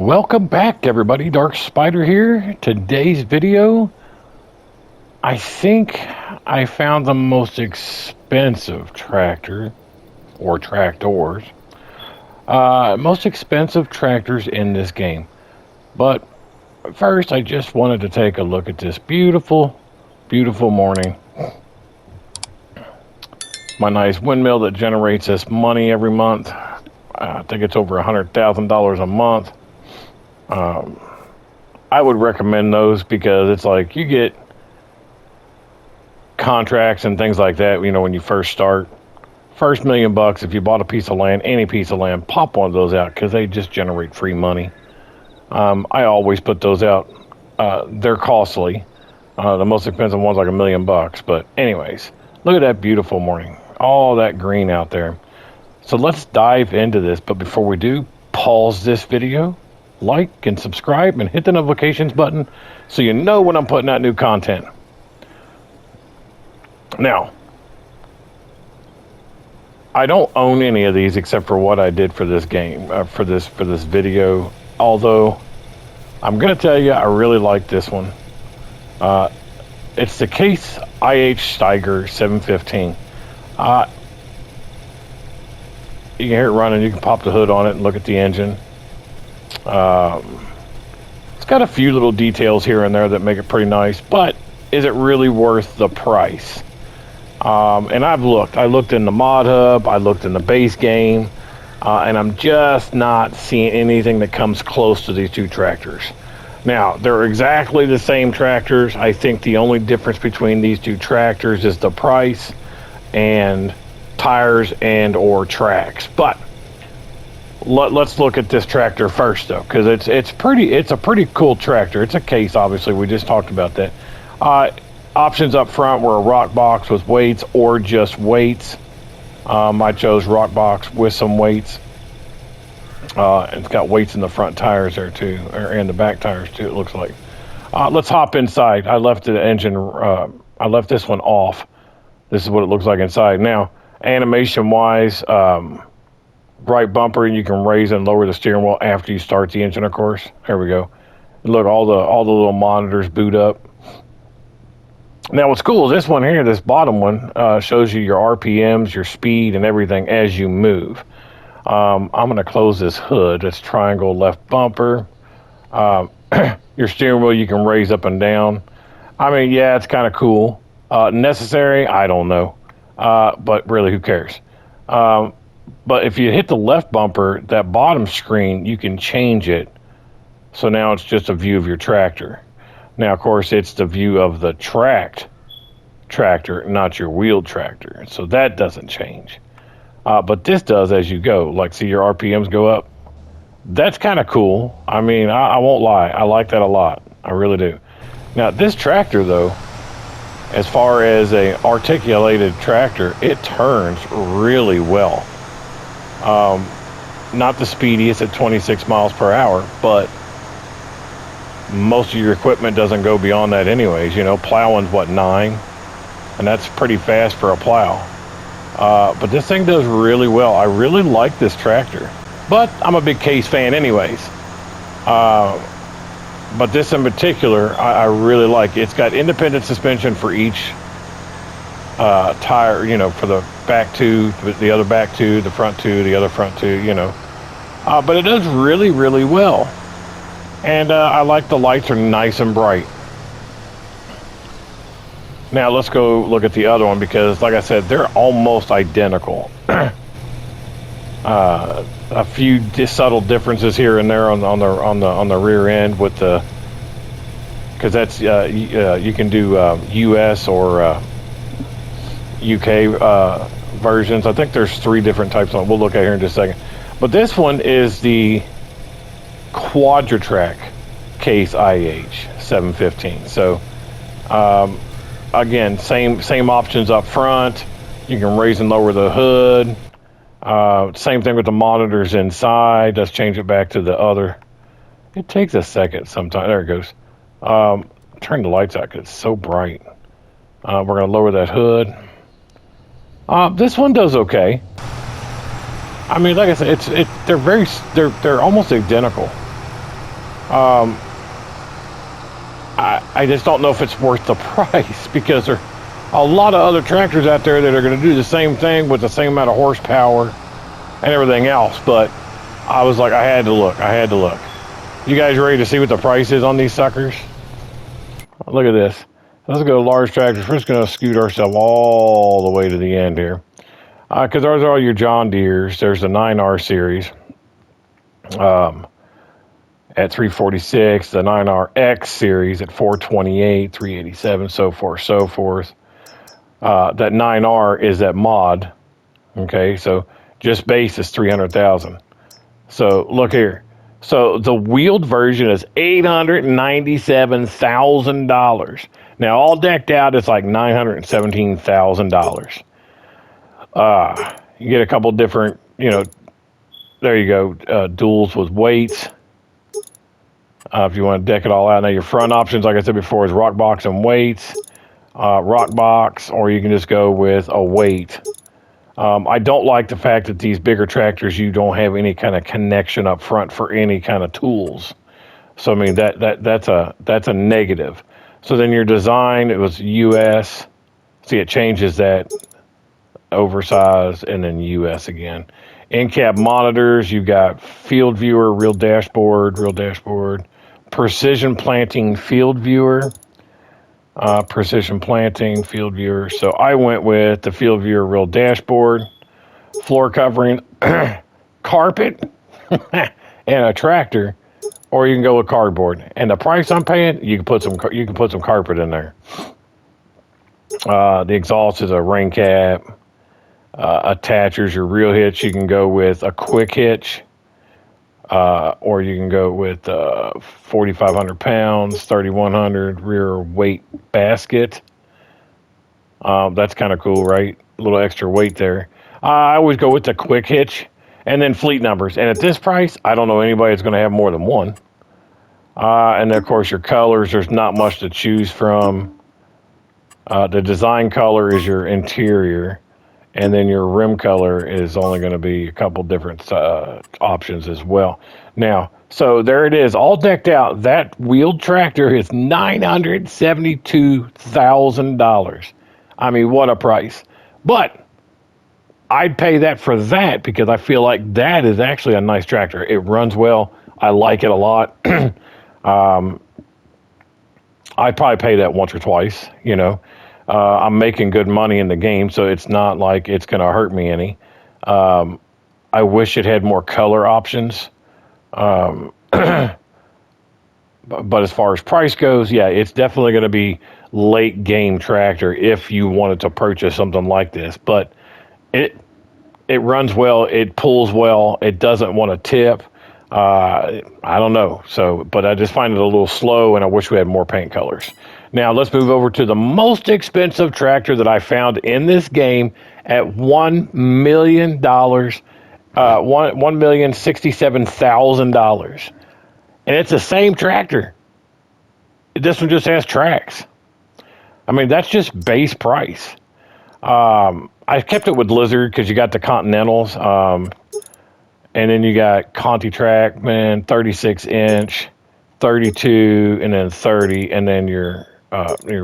Welcome back, everybody. DarkSpyder here. Today's video, I think I found the most expensive tractor, or tractors, most expensive tractors in this game. But first, I just wanted to take a look at this beautiful, beautiful morning. My nice windmill that generates us money every month. I think it's over $100,000 a month. I would recommend those because it's like you get contracts and things like that, you know, when you first start. First $1 million, if you bought a piece of land, any piece of land, pop one of those out because they just generate free money. I always put those out. They're costly. The most expensive one's like $1 million. But anyways, look at that beautiful morning. All that green out there. So let's dive into this. But before we do, pause this video, like and subscribe, and hit the notifications button so you know when I'm putting out new content. Now, I don't own any of these except for what I did for this game, for this video. Although, I'm going to tell you, I really like this one. It's the Case IH Steiger 715. You can hear it running. You can pop the hood on it and look at the engine. It's got a few little details here and there that make it pretty nice, but is it really worth the price? And I looked in the mod hub, I looked in the base game, and I'm just not seeing anything that comes close to these two tractors. Now, they're exactly the same tractors. I think the only difference between these two tractors is the price and tires and or tracks. But let's look at this tractor first, though, because it's a pretty cool tractor. It's a Case, obviously. We just talked about that. Options up front were a rock box with weights or just weights. I chose rock box with some weights. It's got weights in the front tires there too, and the back tires too, it looks like. Let's hop inside. I left the engine, I left this one off. This is what it looks like inside. Now, animation wise, right bumper, and you can raise and lower the steering wheel after you start the engine, of course. There we go. Look, all the little monitors boot up. Now, what's cool is this one here, this bottom one, shows you your RPMs, your speed, and everything as you move. I'm going to close this hood. It's triangle left bumper. Your steering wheel you can raise up and down. I mean, yeah, it's kind of cool. Necessary? I don't know. But really, who cares? But if you hit the left bumper, that bottom screen, you can change it. So now it's just a view of your tractor. Now, of course, it's the view of the tracked tractor, not your wheeled tractor. So that doesn't change. But this does as you go. Like, see your RPMs go up? That's kind of cool. I mean, I won't lie. I like that a lot. I really do. Now, this tractor, though, as far as a articulated tractor, it turns really well. Not the speediest at 26 miles per hour, but most of your equipment doesn't go beyond that anyways. You know, plowing's what, 9? And that's pretty fast for a plow. But this thing does really well. I really like this tractor. But I'm a big Case fan anyways. But this in particular, I really like. It's got independent suspension for each tire, you know, for the back two, the other back two, the front two, the other front two, you know. But it does really, really well. And I like the lights are nice and bright. Now let's go look at the other one because, like I said, they're almost identical. A few subtle differences here and there on the rear end with the, because that's you can do US or UK versions. I think there's 3 different types on. We'll look at here in just a second. But this one is the Quadratrack Case IH 715. So again, same options up front. You can raise and lower the hood. Same thing with the monitors inside. Let's change it back to the other. It takes a second sometimes. There it goes. Turn the lights out because it's so bright. We're going to lower that hood. This one does okay. I mean, like I said, they're almost identical. I just don't know if it's worth the price, because there are a lot of other tractors out there that are going to do the same thing with the same amount of horsepower and everything else. But I was like, I had to look. You guys ready to see what the price is on these suckers? Look at this. Let's go to large tractors. We're just going to scoot ourselves all the way to the end here. Because those are all your John Deeres. There's the 9R series at 346, the 9RX series at 428, 387, so forth. That 9R is that mod. Okay, so just base is 300,000. So look here. So the wheeled version is $897,000. Now all decked out, it's like $917,000. You get a couple different, there you go, duals with weights. If you want to deck it all out. Now your front options, like I said before, is rock box and weights. Rock box, or you can just go with a weight. I don't like the fact that these bigger tractors, you don't have any kind of connection up front for any kind of tools. So I mean that's a negative. So then your design, it was US. See, it changes that, oversized, and then US again. In-cab monitors, you got field viewer, real dashboard, precision planting field viewer. So I went with the field viewer, real dashboard, floor covering, carpet, and a tractor, or you can go with cardboard. And the price I'm paying, you can put some carpet in there. The exhaust is a rain cap. Attachers, your real hitch, you can go with a quick hitch, or you can go with 4,500 pounds, 3,100 rear weight basket. That's kind of cool, right? A little extra weight there. I always go with the quick hitch, and then fleet numbers. And at this price, I don't know anybody that's going to have more than one. And then, of course, your colors, there's not much to choose from. The design color is your interior. And then your rim color is only going to be a couple different options as well. Now, so there it is, all decked out. That wheeled tractor is $972,000. I mean, what a price. But I'd pay that for that, because I feel like that is actually a nice tractor. It runs well. I like it a lot. I'd probably pay that once or twice, I'm making good money in the game, so it's not like it's going to hurt me any. I wish it had more color options. But as far as price goes, yeah, it's definitely going to be late game tractor if you wanted to purchase something like this. But it runs well, it pulls well, it doesn't want to tip. I don't know. But I just find it a little slow, and I wish we had more paint colors. Now let's move over to the most expensive tractor that I found in this game at $1 million, $1,067,000, and it's the same tractor. This one just has tracks. I mean, that's just base price. I kept it with Lizard because you got the Continentals, and then you got Conti Trackman, 36-inch, 32, and then 30, and then you're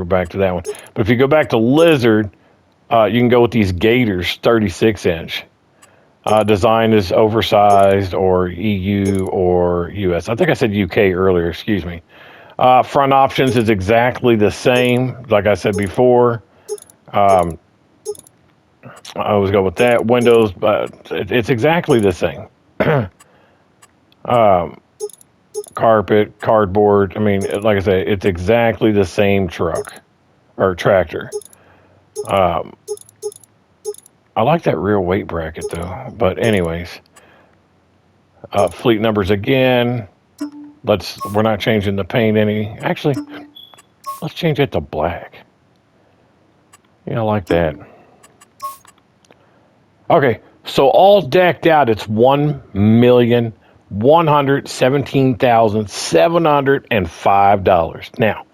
back to that one. But if you go back to Lizard, you can go with these Gators, 36-inch. Design is oversized, or EU or US. I think I said UK earlier, excuse me. Front options is exactly the same, like I said before. I always go with that. Windows, it's exactly the same. Carpet, cardboard. I mean, like I say, it's exactly the same truck or tractor. I like that rear weight bracket though. But anyways, fleet numbers again. We're not changing the paint any. Actually, let's change it to black. Yeah, I like that. Okay, so all decked out, it's $1,117,705. Now,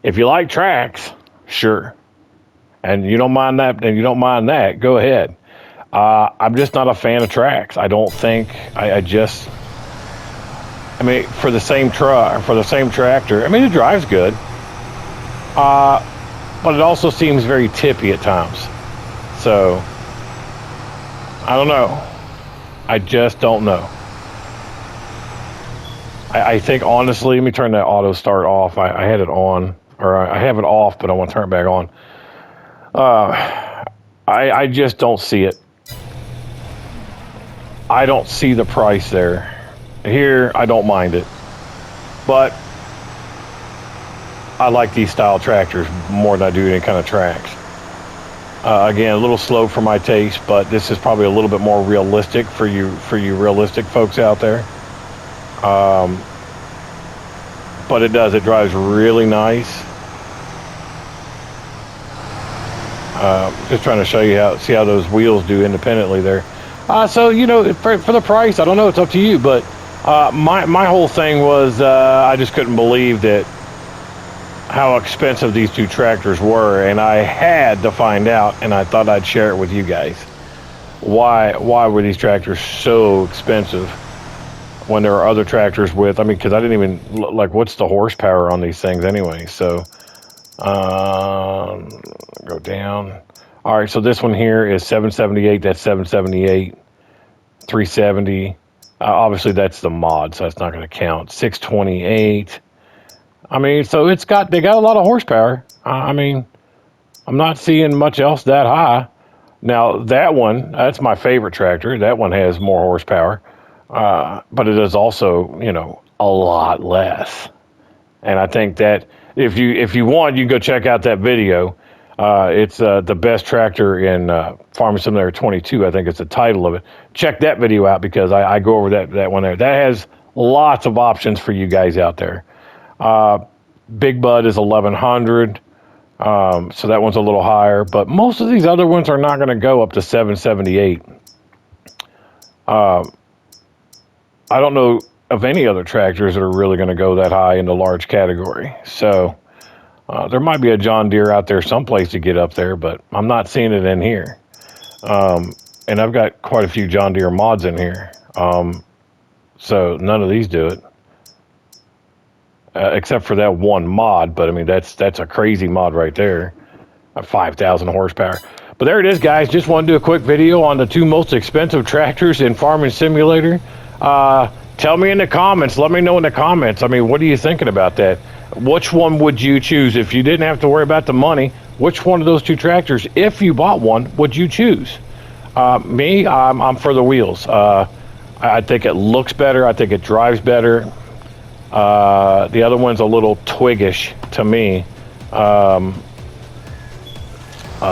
if you like tracks, sure, and you don't mind that, go ahead. I'm just not a fan of tracks. I don't think I mean, for the same tractor, I mean, it drives good. But it also seems very tippy at times. So, I don't know. I just don't know. I think, honestly, let me turn that auto start off. I had it on, or I have it off, but I want to turn it back on. I just don't see it. I don't see the price there. Here, I don't mind it. But I like these style tractors more than I do any kind of tracks. Again, a little slow for my taste, but this is probably a little bit more realistic for you realistic folks out there. But it drives really nice. Just trying to show you see how those wheels do independently there. So, you know, for the price, I don't know, it's up to you, but my whole thing was I just couldn't believe that how expensive these two tractors were, and I had to find out, and I thought I'd share it with you guys. Why were these tractors so expensive when there are other tractors with, I mean, because I didn't even, like, what's the horsepower on these things anyway? So, go down. All right, so this one here is 778, that's 778, 370. Obviously, that's the mod, so that's not going to count. 628. I mean, so they got a lot of horsepower. I mean, I'm not seeing much else that high. Now, that one, that's my favorite tractor. That one has more horsepower, but it is also, you know, a lot less. And I think that if you want, you can go check out that video. It's the best tractor in Farming Simulator 22. I think it's the title of it. Check that video out because I go over that one there. That has lots of options for you guys out there. Big Bud is 1100, so that one's a little higher. But most of these other ones are not going to go up to 778. I don't know of any other tractors that are really going to go that high in the large category. So. There might be a John Deere out there someplace to get up there, but I'm not seeing it in here. And I've got quite a few John Deere mods in here. So none of these do it. Except for that one mod, but I mean, that's a crazy mod right there. 5,000 horsepower. But there it is, guys. Just want to do a quick video on the two most expensive tractors in Farming Simulator. Tell me in the comments. Let me know in the comments. I mean, what are you thinking about that? Which one would you choose if you didn't have to worry about the money? Which one of those two tractors, if you bought one, would you choose? Me, I'm for the wheels. I think it looks better. I think it drives better. The other one's a little twiggish to me.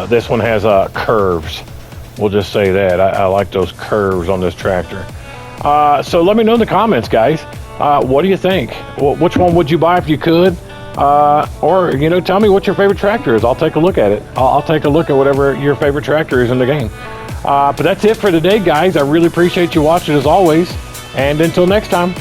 This one has curves. We'll just say that. I like those curves on this tractor. So let me know in the comments, guys. What do you think? Which one would you buy if you could? Or, you know, tell me what your favorite tractor is. I'll take a look at it. I'll take a look at whatever your favorite tractor is in the game. But that's it for today, guys. I really appreciate you watching as always. And until next time.